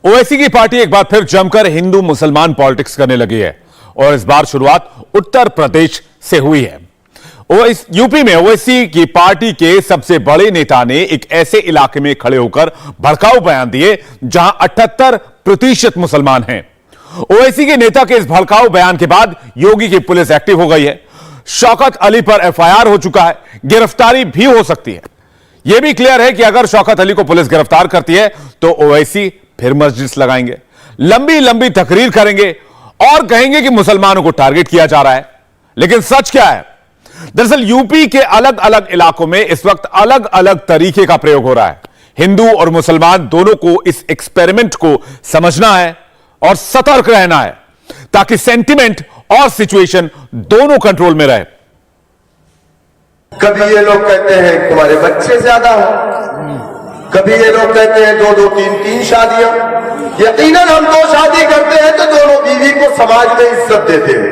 ओवैसी की पार्टी एक बार फिर जमकर हिंदू मुसलमान पॉलिटिक्स करने लगी है और इस बार शुरुआत उत्तर प्रदेश से हुई है। यूपी में ओवैसी की पार्टी के सबसे बड़े नेता ने एक ऐसे इलाके में खड़े होकर भड़काऊ बयान दिए जहां 78% मुसलमान हैं। ओवैसी के नेता के इस भड़काऊ बयान के बाद योगी की पुलिस एक्टिव हो गई है। शौकत अली पर एफआईआर हो चुका है, गिरफ्तारी भी हो सकती है। यह भी क्लियर है कि अगर शौकत अली को पुलिस गिरफ्तार करती है तो ओवैसी फिर मस्जिद लगाएंगे, लंबी लंबी तकरीर करेंगे और कहेंगे कि मुसलमानों को टारगेट किया जा रहा है। लेकिन सच क्या है? दरअसल यूपी के अलग अलग इलाकों में इस वक्त अलग अलग तरीके का प्रयोग हो रहा है। हिंदू और मुसलमान दोनों को इस एक्सपेरिमेंट को समझना है और सतर्क रहना है ताकि सेंटिमेंट और सिचुएशन दोनों कंट्रोल में रहे। कभी ये लोग कहते हैं तुम्हारे बच्चे ज्यादा हो, कभी ये लोग कहते हैं दो दो तीन तीन शादियां। यकीनन हम दो शादी करते हैं तो दोनों बीवी को समाज में इज्जत देते हैं।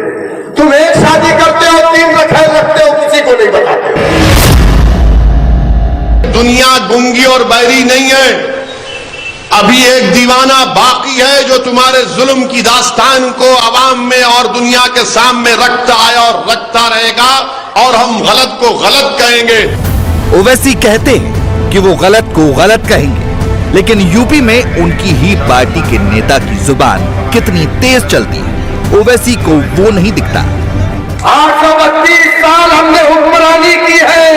तुम एक शादी करते हो, तीन रखते हो, किसी को नहीं बताते हो। दुनिया गूंगी और बहरी नहीं है। अभी एक दीवाना बाकी है जो तुम्हारे जुल्म की दास्तान को अवाम में और दुनिया के सामने रखता आया और रखता रहेगा, और हम गलत को गलत कहेंगे। ओवैसी कहते हैं कि वो गलत को गलत कहेंगे, लेकिन यूपी में उनकी ही पार्टी के नेता की जुबान कितनी तेज चलती है, ओवैसी को वो नहीं दिखता। 832 साल हमने हुक्मरानी की है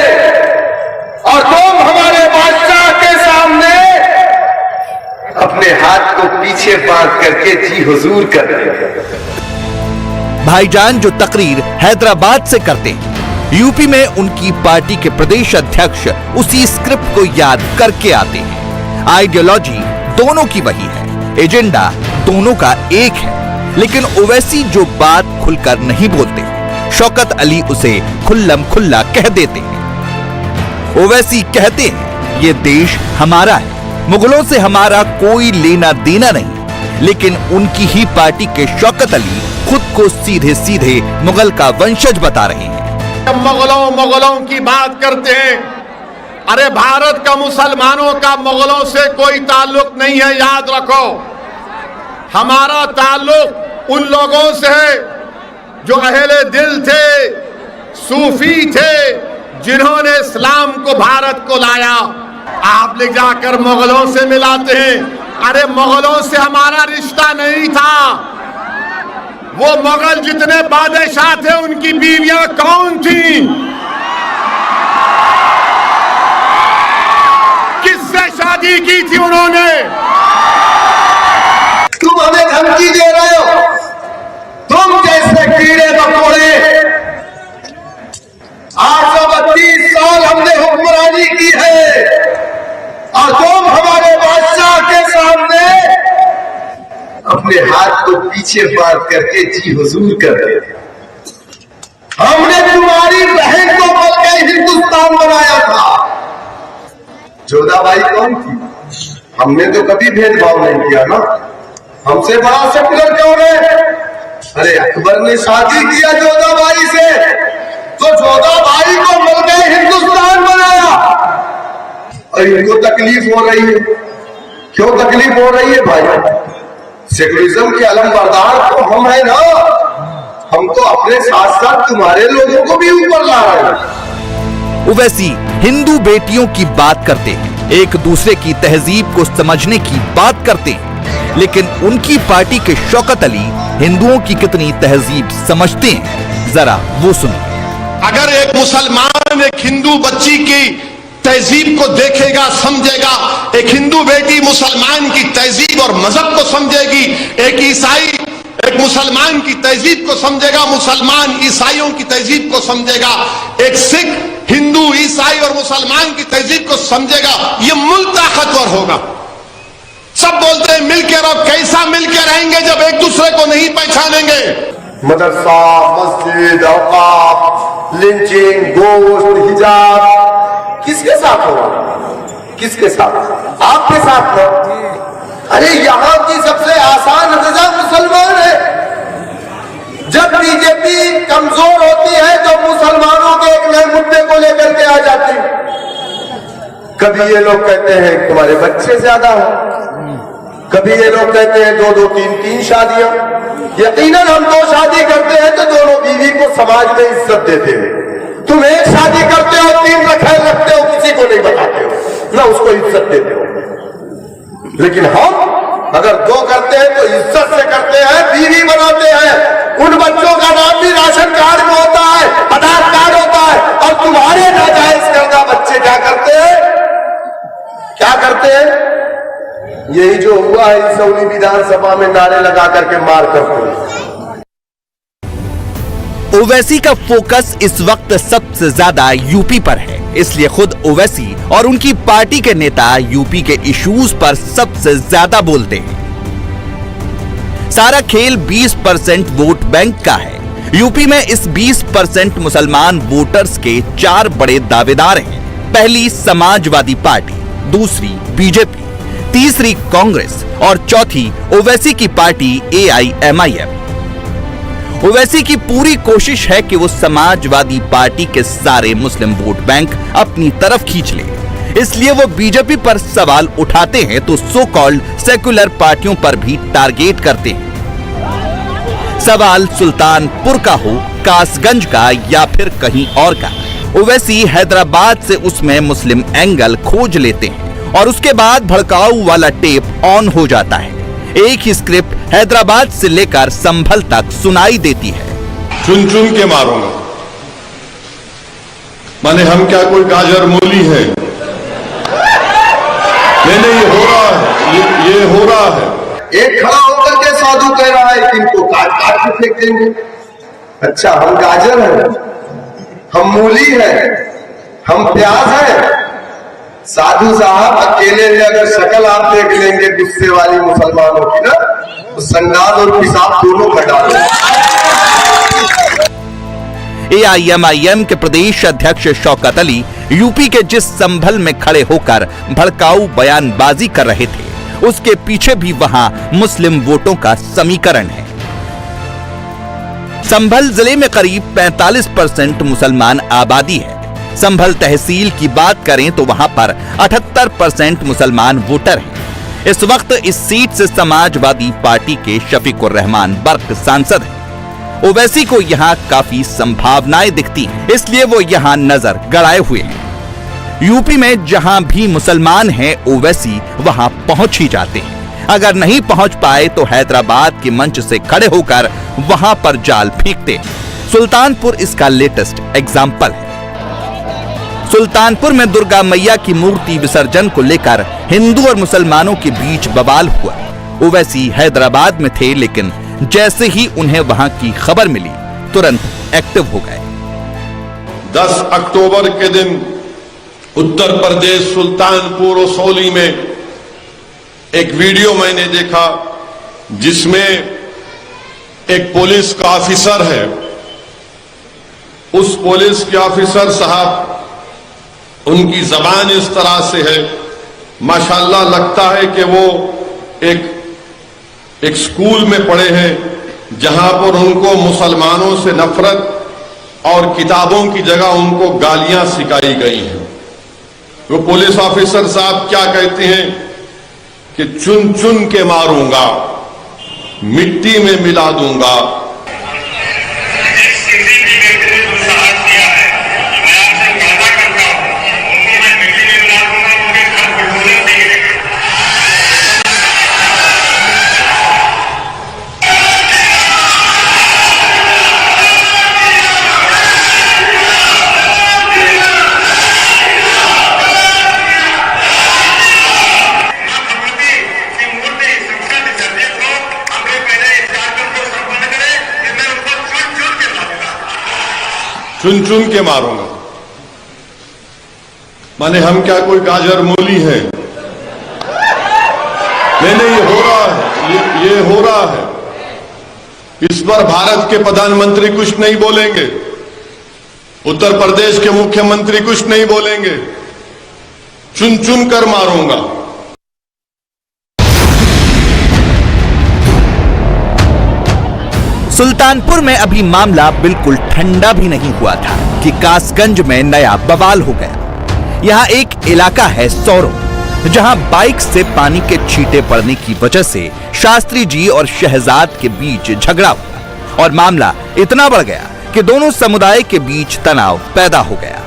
और तुम हमारे बादशाह के सामने अपने हाथ को पीछे बांध करके जी हुजूर कर रहे हैं। भाईजान जो तकरीर हैदराबाद से करते हैं, यूपी में उनकी पार्टी के प्रदेश अध्यक्ष उसी स्क्रिप्ट को याद करके आते हैं। आइडियोलॉजी दोनों की वही है, एजेंडा दोनों का एक है, लेकिन ओवैसी जो बात खुलकर नहीं बोलते, शौकत अली उसे खुल्लम खुल्ला कह देते हैं। ओवैसी कहते हैं ये देश हमारा है, मुगलों से हमारा कोई लेना देना नहीं, लेकिन उनकी ही पार्टी के शौकत अली खुद को सीधे सीधे मुगल का वंशज बता रहे हैं। मुगलों की बात करते हैं। अरे भारत का मुसलमानों का मुगलों से कोई ताल्लुक नहीं है, याद रखो। हमारा ताल्लुक उन लोगों से है जो अहले दिल थे, सूफी थे, जिन्होंने इस्लाम को भारत को लाया। आप ले जाकर मुगलों से मिलाते हैं। अरे मुगलों से हमारा रिश्ता नहीं था। वो मुगल जितने बादशाह थे उनकी बीवियां कौन थी? किससे शादी की थी उन्होंने? तुम हमें धमकी दे रहे हो? तुम जैसे कीड़े मकोड़े 832 साल हमने हुक्मरानी की है और तुम हमारे बादशाह के सामने अपने हाथ को पीछे बांध करके जी हुजूर कर रहे थे। हमने तुम्हारी बहन को बल्कि हिंदुस्तान बनाया था। जोधाबाई कौन थी? हमने तो कभी भेदभाव नहीं किया ना। हमसे बड़ा सेकुलर कौन है? अरे अकबर ने शादी किया जोधाबाई से, तो जोधाबाई को बल्कि हिंदुस्तान बनाया। और इनको तकलीफ हो रही है। क्यों तकलीफ हो रही है भाई? सेकुलरिज्म के अलमबरदार तो हम है ना। हम तो अपने साथ साथ तुम्हारे लोगों को भी ऊपर ला रहे हैं। ओवैसी हिंदू बेटियों की बात करते हैं, एक दूसरे की तहजीब को समझने की बात करते हैं, लेकिन उनकी पार्टी के शौकत अली हिंदुओं की कितनी तहजीब समझते हैं, जरा वो सुनिए। अगर एक मुसलमान एक हिंदू बच्ची की तहजीब को देखेगा, समझेगा, एक हिंदू बेटी मुसलमान की तहजीब और मजहब को समझेगी, एक ईसाई एक मुसलमान की तहजीब को समझेगा, मुसलमान ईसाइयों की तहजीब को समझेगा, एक सिख हिंदू ईसाई और मुसलमान की तहजीब को समझेगा, ये मुल्क ताकतवर होगा। सब बोलते हैं मिलकर, अब कैसा मिलकर रहेंगे जब एक दूसरे को नहीं पहचानेंगे? मदरसा, मस्जिद, औकाफ, लिंचिंग, गोश्त, हिजाब किसके साथ होगा? किसके साथ? आपके साथ हो। अरे यहां की सबसे आसान रजा मुसलमान है। जब बीजेपी कमजोर होती है तो मुसलमानों के एक नए मुद्दे को लेकर के आ जाती है। कभी ये लोग कहते हैं तुम्हारे बच्चे ज्यादा हो, कभी ये लोग कहते हैं दो दो तीन तीन शादियां। यकीनन हम दो शादी करते हैं तो दोनों बीवी को समाज में इज्जत देते हैं। तुम एक शादी करते हो, तीन रखते हो, किसी को नहीं बताते हो, ना उसको इज्जत देते हो। लेकिन हम अगर दो करते हैं तो इज्जत से करते हैं, बीवी बनाते हैं। उन बच्चों का नाम भी राशन कार्ड में होता है, आधार कार्ड होता है। और तुम्हारे नाजायज करदा बच्चे क्या करते हैं? क्या करते हैं? यही जो हुआ है इसौली विधानसभा में नारे लगा करके मार करते। ओवैसी का फोकस इस वक्त सबसे ज्यादा यूपी पर है, इसलिए खुद ओवैसी और उनकी पार्टी के नेता यूपी के इश्यूज पर सबसे ज्यादा बोलते हैं। सारा खेल 20% वोट बैंक का है। यूपी में इस 20% मुसलमान वोटर्स के 4 बड़े दावेदार हैं। पहली समाजवादी पार्टी, दूसरी बीजेपी, तीसरी कांग्रेस और चौथी ओवैसी की पार्टी AIMIM। ओवैसी की पूरी कोशिश है कि वो समाजवादी पार्टी के सारे मुस्लिम वोट बैंक अपनी तरफ खींच ले। इसलिए वो बीजेपी पर सवाल उठाते हैं तो सो कॉल्ड सेक्युलर पार्टियों पर भी टारगेट करते हैं। सवाल सुल्तानपुर का हो, कासगंज का या फिर कहीं और का, ओवैसी हैदराबाद से उसमें मुस्लिम एंगल खोज लेते हैं और उसके बाद भड़काऊ वाला टेप ऑन हो जाता है। एक ही स्क्रिप्ट हैदराबाद से लेकर संभल तक सुनाई देती है। चुन चुन के मारूंगा, माने हम क्या कोई गाजर मूली है? नहीं, ये हो रहा है, ये हो रहा है। एक खड़ा होकर के साधु कह रहा है कि इनको काट काट के फेंक देंगे। अच्छा, हम गाजर हैं, हम मूली हैं, हम प्याज हैं। साधु साहब अकेले में अगर शक्ल आप देख लेंगे गुस्से वाली मुसलमानों की ना, तो संडाल और पेशाब दोनों कर डालेंगे। AIMIM के प्रदेश अध्यक्ष शौकत अली यूपी के जिस संभल में खड़े होकर भड़काऊ बयानबाजी कर रहे थे, उसके पीछे भी वहां मुस्लिम वोटों का समीकरण है। संभल जिले में करीब 45% मुसलमान आबादी है। संभल तहसील की बात करें तो वहां पर 78% मुसलमान वोटर हैं। इस वक्त इस सीट से समाजवादी पार्टी के शफीकुर रहमान बर्क सांसद हैं। ओवैसी को यहां काफी संभावनाएं दिखती हैं, इसलिए वो यहां नजर गड़ाए हुए हैं। यूपी में जहां भी मुसलमान हैं, ओवैसी वहां पहुंच ही जाते हैं। अगर नहीं पहुंच पाए तो हैदराबाद के मंच से खड़े होकर वहां पर जाल फेंकते हैं। सुल्तानपुर इसका लेटेस्ट एग्जाम्पल है। सुल्तानपुर में दुर्गा मैया की मूर्ति विसर्जन को लेकर हिंदू और मुसलमानों के बीच बवाल हुआ। ओवैसी हैदराबाद में थे, लेकिन जैसे ही उन्हें वहां की खबर मिली तुरंत एक्टिव हो गए। 10 अक्टूबर के दिन उत्तर प्रदेश सुल्तानपुर ओसौली में एक वीडियो मैंने देखा जिसमें एक पुलिस का ऑफिसर है। उस पुलिस के ऑफिसर साहब, उनकी जबान इस तरह से है, माशाल्लाह लगता है कि वो एक स्कूल में पढ़े हैं जहां पर उनको मुसलमानों से नफरत और किताबों की जगह उनको गालियां सिखाई गई हैं। वो पुलिस ऑफिसर साहब क्या कहते हैं कि चुन चुन के मारूंगा, मिट्टी में मिला दूंगा। चुन चुन के मारूंगा, माने हम क्या कोई गाजर मूली है? नहीं, ये हो रहा है, ये हो रहा है। इस पर भारत के प्रधानमंत्री कुछ नहीं बोलेंगे, उत्तर प्रदेश के मुख्यमंत्री कुछ नहीं बोलेंगे। चुन चुन कर मारूंगा। सुल्तानपुर में अभी मामला बिल्कुल ठंडा भी नहीं हुआ था कि कासगंज में नया बवाल हो गया। यहाँ एक इलाका है सौरो। जहां बाइक से पानी के छींटे पड़ने की वजह से शास्त्री जी और शहजाद के बीच झगड़ा हुआ और मामला इतना बढ़ गया कि दोनों समुदाय के बीच तनाव पैदा हो गया।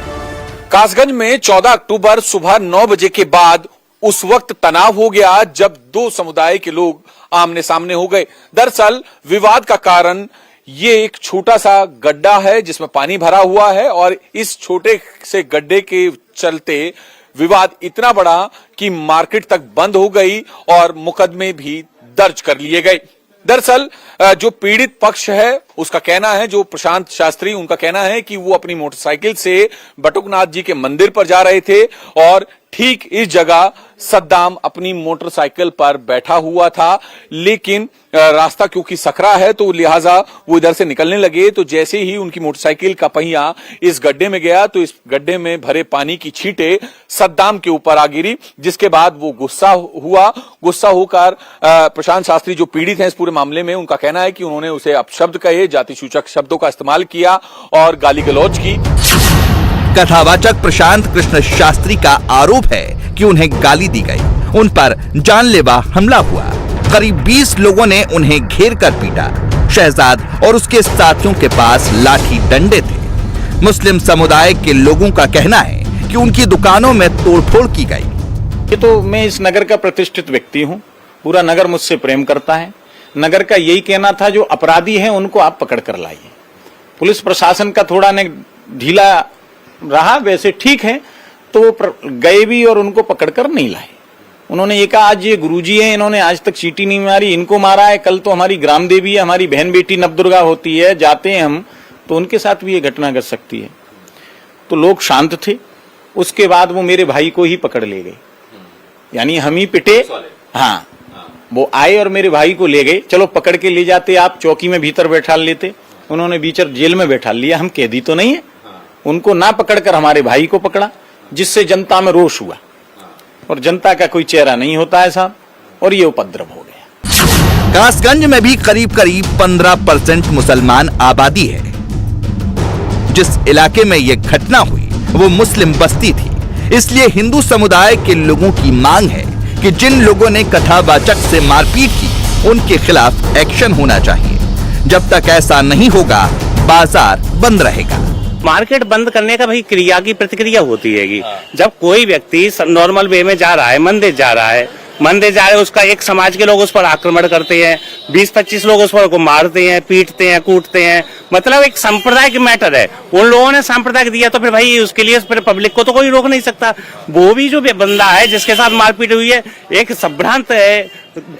कासगंज में 14 अक्टूबर सुबह 9 बजे के बाद उस वक्त तनाव हो गया जब दो समुदाय के लोग आमने सामने हो गए। दरअसल विवाद का कारण ये एक छोटा सा गड्ढा है जिसमें पानी भरा हुआ है और इस छोटे से गड्ढे के चलते विवाद इतना बड़ा कि मार्केट तक बंद हो गई और मुकदमे भी दर्ज कर लिए गए। दरअसल जो पीड़ित पक्ष है उसका कहना है, जो प्रशांत शास्त्री, उनका कहना है कि वो अपनी मोटरसाइकिल से बटुकनाथ जी के मंदिर पर जा रहे थे और ठीक इस जगह सद्दाम अपनी मोटरसाइकिल पर बैठा हुआ था, लेकिन रास्ता क्योंकि सकरा है तो लिहाजा वो इधर से निकलने लगे। तो जैसे ही उनकी मोटरसाइकिल का पहिया इस गड्ढे में गया तो इस गड्ढे में भरे पानी की छींटे सद्दाम के ऊपर आ गिरी, जिसके बाद वो गुस्सा होकर प्रशांत शास्त्री जो पीड़ित हैं इस पूरे मामले में, उनका कहना है कि उन्होंने उसे अपशब्द कहे, जाति सूचक शब्दों का इस्तेमाल किया और गाली गलौज की। कथावाचक प्रशांत कृष्ण शास्त्री का आरोप है कि उन्हें गाली दी गई, उन पर जानलेवा हमला हुआ। करीब 20 लोगों ने उन्हें घेर कर पीटा। शहजाद और उसके साथियों के पास लाठी डंडे थे। मुस्लिम समुदाय के लोगों का कहना है कि उनकी दुकानों में तोड़फोड़ की गई। ये तो मैं इस नगर का प्रतिष्ठित व्यक्ति हूँ, पूरा नगर मुझसे प्रेम करता है। नगर का यही कहना था जो अपराधी हैं उनको आप पकड़ कर लाइए। पुलिस प्रशासन का थोड़ा ने ढीला रहा, वैसे ठीक है, तो वो गए भी और उनको पकड़कर नहीं लाए। उन्होंने ये कहा आज ये गुरुजी हैं, इन्होंने आज तक चींटी नहीं मारी, इनको मारा है, कल तो हमारी ग्राम देवी है, हमारी बहन बेटी नवदुर्गा होती है, जाते हैं हम तो उनके साथ भी ये घटना घट सकती है। तो लोग शांत थे। उसके बाद वो मेरे भाई को ही पकड़ ले गए, यानी हम ही पिटे। हाँ, वो आए और मेरे भाई को ले गए। चलो पकड़ के ले जाते, आप चौकी में भीतर बैठा लेते, उन्होंने भीतर जेल में बैठा लिया। हम कैदी तो नहीं है। उनको ना पकड़कर हमारे भाई को पकड़ा, जिससे जनता में रोष हुआ और जनता का कोई चेहरा नहीं होता है साहब, और ये उपद्रव हो गया। कासगंज में भी करीब 15% मुसलमान आबादी है। जिस इलाके में यह घटना हुई वो मुस्लिम बस्ती थी, इसलिए हिंदू समुदाय के लोगों की मांग है कि जिन लोगों ने कथावाचक से मारपीट की उनके खिलाफ एक्शन होना चाहिए। जब तक ऐसा नहीं होगा बाजार बंद रहेगा। मार्केट बंद करने का भाई क्रिया की प्रतिक्रिया होती हैगी। जब कोई व्यक्ति नॉर्मल वे में जा रहा है, मंदिर जा रहा है, उसका एक समाज के लोग उस पर आक्रमण करते हैं, 20-25 लोग उस पर को मारते हैं, पीटते हैं, कूटते हैं, मतलब एक सांप्रदायिक मैटर है। उन लोगों ने सांप्रदायिक दिया तो फिर भाई उसके लिए फिर पब्लिक को तो कोई रोक नहीं सकता। वो भी जो बंदा है जिसके साथ मारपीट हुई है एक संभ्रांत है,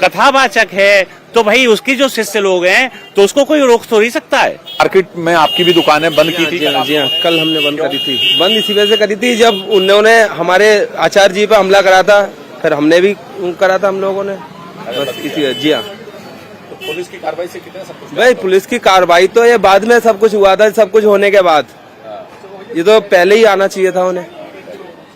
कथावाचक है, तो भाई उसकी जो शिष्य लोग हैं तो उसको कोई रोक तो नहीं सकता है। मार्केट में आपकी भी दुकानें बंद की थी? जी हाँ, कल हमने बंद करी थी। बंद इसी वजह से करी थी जब उन्होंने हमारे आचार्य जी पे हमला करा था, फिर हमने भी करा था हम लोगों ने, बस इसी। जी हाँ, पुलिस की कार्रवाई से कितना सब कुछ? भाई पुलिस की कार्रवाई तो ये बाद में सब कुछ हुआ था, सब कुछ होने के बाद। ये तो पहले ही आना चाहिए था उन्हें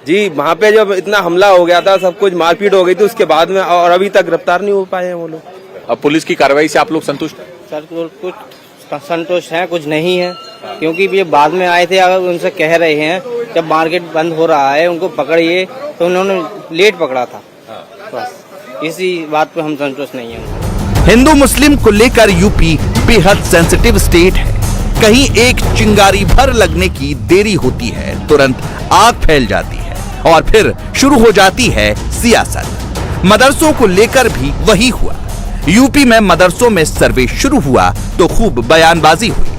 जी। वहाँ पे जब इतना हमला हो गया था, सब कुछ मारपीट हो गई थी उसके बाद में, और अभी तक गिरफ्तार नहीं हो पाए हैं वो लोग। अब पुलिस की कार्रवाई से आप लोग संतुष्ट हैं? सर कुछ संतुष्ट हैं, कुछ नहीं है, क्योंकि ये बाद में आए थे। अगर उनसे कह रहे हैं जब मार्केट बंद हो रहा है उनको पकड़िए, तो उन्होंने लेट पकड़ा था। बस इसी बात पे हम संतुष्ट नहीं हैं। हिंदू मुस्लिम को लेकर यूपी बेहद सेंसिटिव स्टेट है। कहीं एक चिंगारी भर लगने की देरी होती है, तुरंत आग फैल जाती है और फिर शुरू हो जाती है सियासत। मदरसों को लेकर भी वही हुआ। यूपी में मदरसों में सर्वे शुरू हुआ तो खूब बयानबाजी हुई।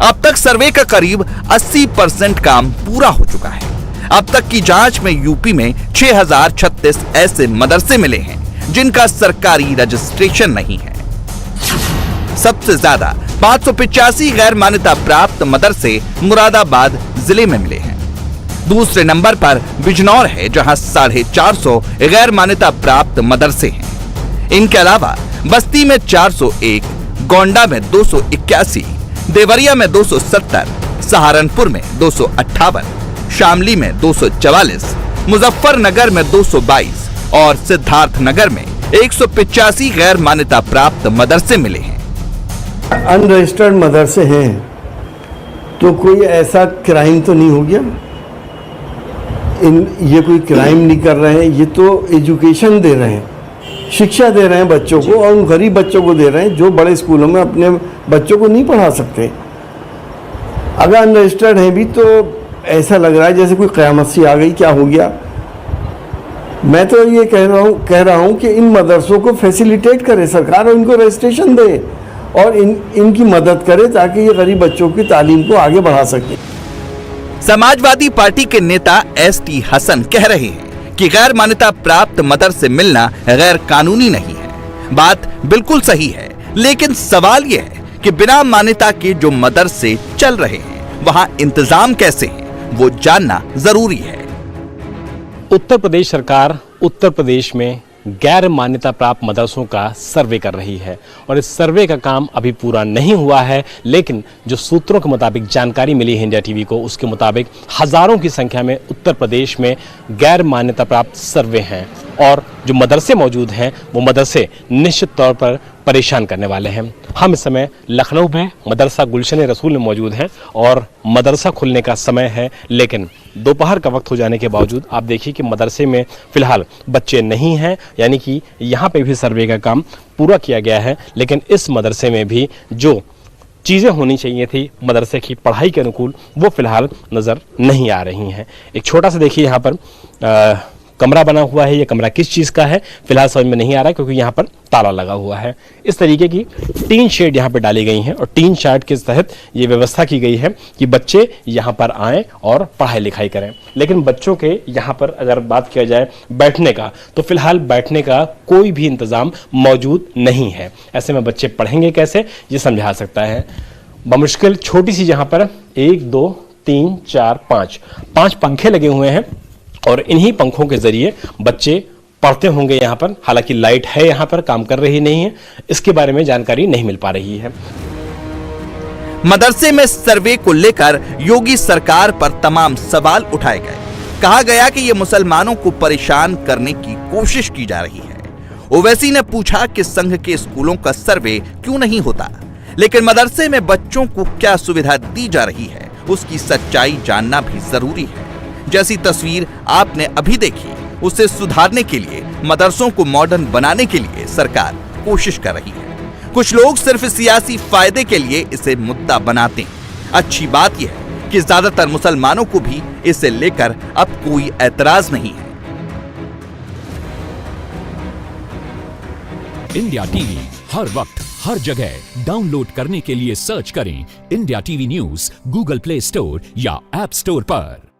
अब तक सर्वे का करीब 80% काम पूरा हो चुका है। अब तक की जांच में यूपी में 6036 ऐसे मदरसे मिले हैं जिनका सरकारी रजिस्ट्रेशन नहीं है। सबसे ज्यादा 585 गैर मान्यता प्राप्त मदरसे मुरादाबाद जिले में मिले हैं। दूसरे नंबर पर बिजनौर है, जहां 450 गैर मान्यता प्राप्त मदरसे हैं। इनके अलावा बस्ती में 401, गोंडा में 281, देवरिया में 270, सहारनपुर में 258, शामली में 244, मुजफ्फरनगर में 222 और सिद्धार्थनगर में 185 गैर मान्यता प्राप्त मदरसे मिले हैं। अनरजिस्टर्ड मदरसे हैं तो कोई ऐसा क्राइम तो नहीं हो गया? ये कोई क्राइम नहीं कर रहे हैं, ये तो एजुकेशन दे रहे हैं, शिक्षा दे रहे हैं बच्चों को, और उन गरीब बच्चों को दे रहे हैं जो बड़े स्कूलों में अपने बच्चों को नहीं पढ़ा सकते। अगर अनरजिस्टर्ड हैं भी तो ऐसा लग रहा है जैसे कोई क़यामत सी आ गई, क्या हो गया। मैं तो ये कह रहा हूँ कि इन मदरसों को फैसिलिटेट करे सरकार और इनको रजिस्ट्रेशन दे और इनकी मदद करे ताकि ये गरीब बच्चों की तालीम को आगे बढ़ा सके। समाजवादी पार्टी के नेता एस.टी. हसन कह रहे हैं कि गैर मान्यता प्राप्त मदरसे मिलना गैर कानूनी नहीं है। बात बिल्कुल सही है, लेकिन सवाल यह है कि बिना मान्यता के जो मदरसे चल रहे हैं वहां इंतजाम कैसे है, वो जानना जरूरी है। उत्तर प्रदेश सरकार उत्तर प्रदेश में गैर मान्यता प्राप्त मदरसों का सर्वे कर रही है और इस सर्वे का काम अभी पूरा नहीं हुआ है, लेकिन जो सूत्रों के मुताबिक जानकारी मिली है इंडिया टीवी को, उसके मुताबिक हजारों की संख्या में उत्तर प्रदेश में गैर मान्यता प्राप्त सर्वे हैं और जो मदरसे मौजूद हैं वो मदरसे निश्चित तौर पर परेशान करने वाले हैं। हम इस समय लखनऊ में मदरसा गुलशन रसूल में मौजूद हैं और मदरसा खुलने का समय है, लेकिन दोपहर का वक्त हो जाने के बावजूद आप देखिए कि मदरसे में फिलहाल बच्चे नहीं हैं, यानी कि यहाँ पे भी सर्वे का काम पूरा किया गया है, लेकिन इस मदरसे में भी जो चीज़ें होनी चाहिए थी मदरसे की पढ़ाई के अनुकूल वो फिलहाल नज़र नहीं आ रही हैं। एक छोटा सा देखिए यहाँ पर कमरा बना हुआ है, ये कमरा किस चीज़ का है फिलहाल समझ में नहीं आ रहा है क्योंकि यहाँ पर ताला लगा हुआ है। इस तरीके की टीन शेड यहाँ पर डाली गई हैं और टीन शेड के तहत ये व्यवस्था की गई है कि बच्चे यहाँ पर आएँ और पढ़ाई लिखाई करें। लेकिन बच्चों के यहाँ पर अगर बात किया जाए बैठने का, तो फिलहाल बैठने का कोई भी इंतज़ाम मौजूद नहीं है। ऐसे में बच्चे पढ़ेंगे कैसे, ये समझा सकता है। बमुश्किल छोटी सी यहाँ पर 1 2 3 4 5 पंखे लगे हुए हैं और इन्हीं पंखों के जरिए बच्चे पढ़ते होंगे यहाँ पर। हालांकि लाइट है यहाँ पर, काम कर रही नहीं है, इसके बारे में जानकारी नहीं मिल पा रही है। मदरसे में सर्वे को लेकर योगी सरकार पर तमाम सवाल उठाए गए। कहा गया कि ये मुसलमानों को परेशान करने की कोशिश की जा रही है। ओवैसी ने पूछा कि संघ के स्कूलों का सर्वे क्यों नहीं होता, लेकिन मदरसे में बच्चों को क्या सुविधा दी जा रही है उसकी सच्चाई जानना भी जरूरी है। जैसी तस्वीर आपने अभी देखी, उसे सुधारने के लिए, मदरसों को मॉडर्न बनाने के लिए सरकार कोशिश कर रही है। कुछ लोग सिर्फ सियासी फायदे के लिए इसे मुद्दा बनाते हैं। अच्छी बात यह है कि ज्यादातर मुसलमानों को भी इसे लेकर अब कोई ऐतराज नहीं है। इंडिया टीवी हर वक्त हर जगह डाउनलोड करने के लिए सर्च करें India TV news Google play store या ऐप स्टोर पर।